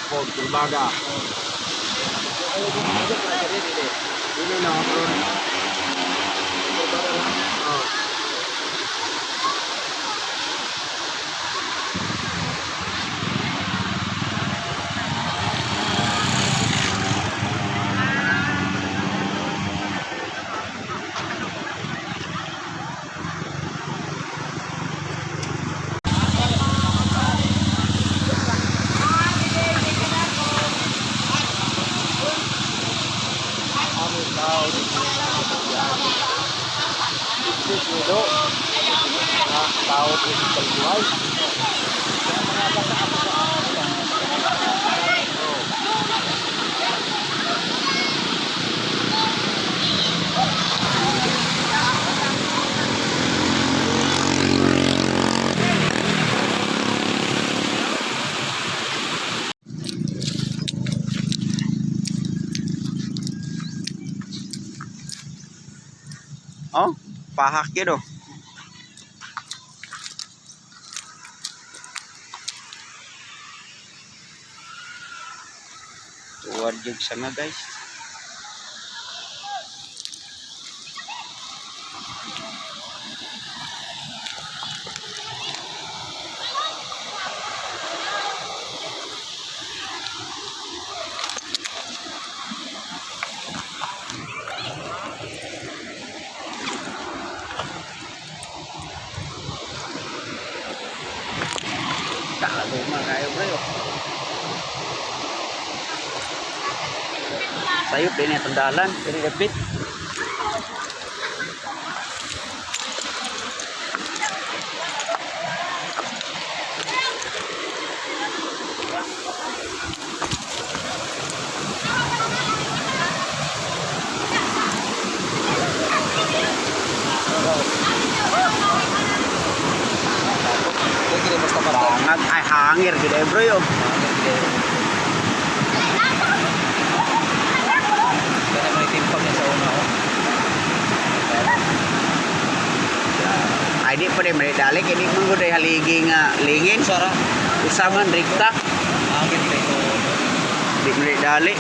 Pog Tulbaga. Ini na bro. Oh. Dito, tao po sa pagbuhay. Oh, pahak gitu. Tuwad jug sana guys. Tak luma kayo bro. Sayup din itong dalan, very rapid. Banget, ay hangir gede bro yo. Kaya may timpang niya sa una oh. Ay di pa rin dalik, hindi mo guday haligi nga lingin. Sara, Usaman rikta, angin dito. di mo dali.